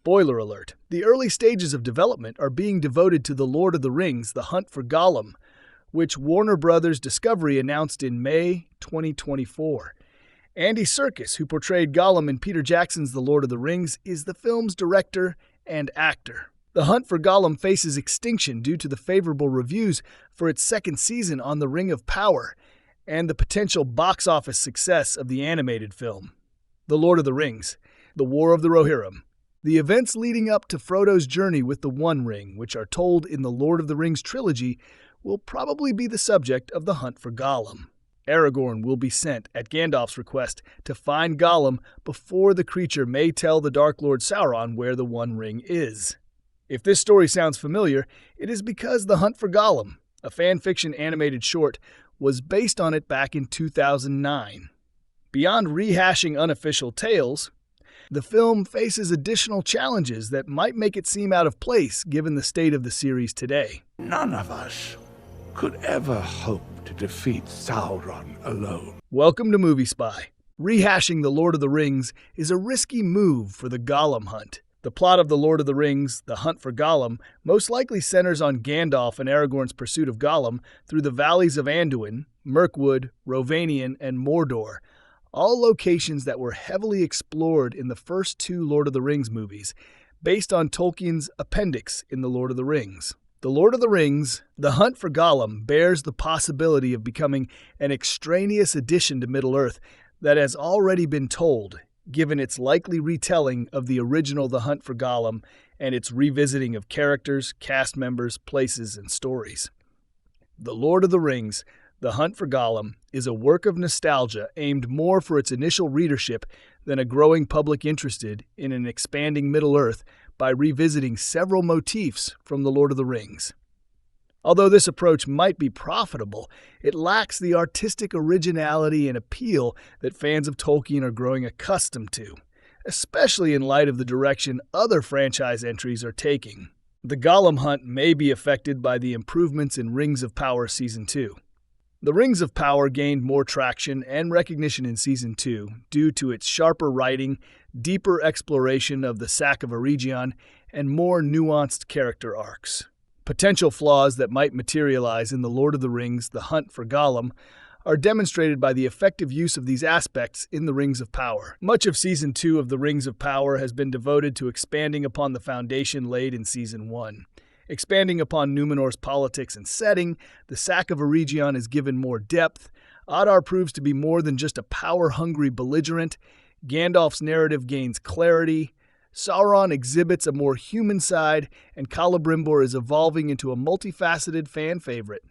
Spoiler alert, the early stages of development are being devoted to The Lord of the Rings, The Hunt for Gollum, which Warner Bros. Discovery announced in May 2024. Andy Serkis, who portrayed Gollum in Peter Jackson's The Lord of the Rings, is the film's director and actor. The Hunt for Gollum faces extinction due to the favorable reviews for its second season on The Ring of Power and the potential box office success of the animated film. The Lord of the Rings, The War of the Rohirrim. The events leading up to Frodo's journey with the One Ring, which are told in the Lord of the Rings trilogy, will probably be the subject of the Hunt for Gollum. Aragorn will be sent, at Gandalf's request, to find Gollum before the creature may tell the Dark Lord Sauron where the One Ring is. If this story sounds familiar, it is because The Hunt for Gollum, a fan-fiction animated short, was based on it back in 2009. Beyond rehashing unofficial tales, the film faces additional challenges that might make it seem out of place given the state of the series today. None of us could ever hope to defeat Sauron alone. Welcome to Movie Spy. Rehashing The Lord of the Rings is a risky move for the Gollum hunt. The plot of The Lord of the Rings, The Hunt for Gollum, most likely centers on Gandalf and Aragorn's pursuit of Gollum through the valleys of Anduin, Mirkwood, Rovanion, and Mordor, all locations that were heavily explored in the first two Lord of the Rings movies, based on Tolkien's appendix in The Lord of the Rings. The Lord of the Rings, The Hunt for Gollum, bears the possibility of becoming an extraneous addition to Middle-earth that has already been told, given its likely retelling of the original The Hunt for Gollum and its revisiting of characters, cast members, places, and stories. The Lord of the Rings, The Hunt for Gollum, is a work of nostalgia aimed more for its initial readership than a growing public interested in an expanding Middle-earth by revisiting several motifs from The Lord of the Rings. Although this approach might be profitable, it lacks the artistic originality and appeal that fans of Tolkien are growing accustomed to, especially in light of the direction other franchise entries are taking. The Gollum hunt may be affected by the improvements in Rings of Power Season 2. The Rings of Power gained more traction and recognition in Season 2 due to its sharper writing, deeper exploration of the Sack of Eregion, and more nuanced character arcs. Potential flaws that might materialize in The Lord of the Rings, The Hunt for Gollum, are demonstrated by the effective use of these aspects in the Rings of Power. Much of Season 2 of the Rings of Power has been devoted to expanding upon the foundation laid in Season 1. Expanding upon Numenor's politics and setting, the Sack of Eregion is given more depth, Adar proves to be more than just a power-hungry belligerent, Gandalf's narrative gains clarity, Sauron exhibits a more human side, and Celebrimbor is evolving into a multifaceted fan favorite.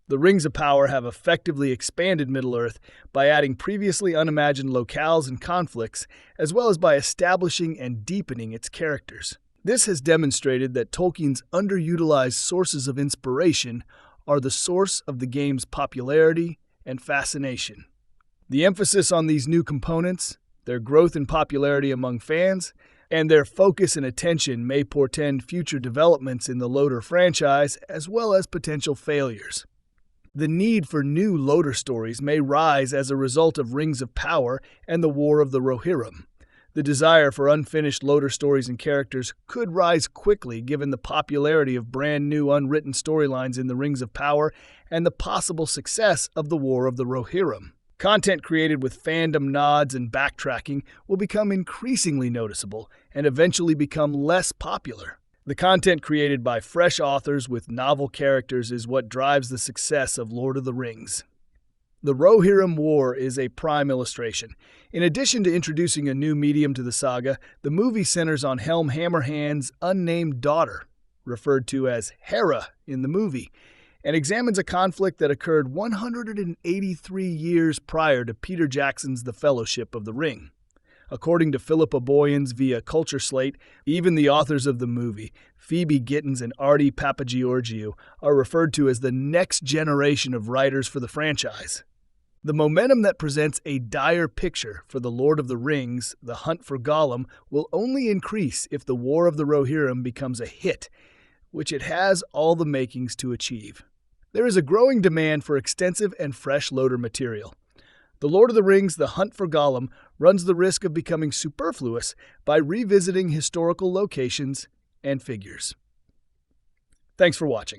The Rings of Power have effectively expanded Middle-earth by adding previously unimagined locales and conflicts, as well as by establishing and deepening its characters. This has demonstrated that Tolkien's underutilized sources of inspiration are the source of the game's popularity and fascination. The emphasis on these new components, their growth in popularity among fans, and their focus and attention may portend future developments in the Loder franchise as well as potential failures. The need for new Loder stories may rise as a result of Rings of Power and the War of the Rohirrim. The desire for unfinished Loder stories and characters could rise quickly given the popularity of brand new unwritten storylines in the Rings of Power and the possible success of the War of the Rohirrim. Content created with fandom nods and backtracking will become increasingly noticeable and eventually become less popular. The content created by fresh authors with novel characters is what drives the success of Lord of the Rings. The Rohirrim War is a prime illustration. In addition to introducing a new medium to the saga, the movie centers on Helm Hammerhand's unnamed daughter, referred to as Hera in the movie, and examines a conflict that occurred 183 years prior to Peter Jackson's The Fellowship of the Ring. According to Philippa Boyens via Culture Slate, even the authors of the movie, Phoebe Gittins and Artie Papageorgiou, are referred to as the next generation of writers for the franchise. The momentum that presents a dire picture for The Lord of the Rings, The Hunt for Gollum, will only increase if The War of the Rohirrim becomes a hit, which it has all the makings to achieve. There is a growing demand for extensive and fresh Loder material. The Lord of the Rings: The Hunt for Gollum runs the risk of becoming superfluous by revisiting historical locations and figures. Thanks for watching.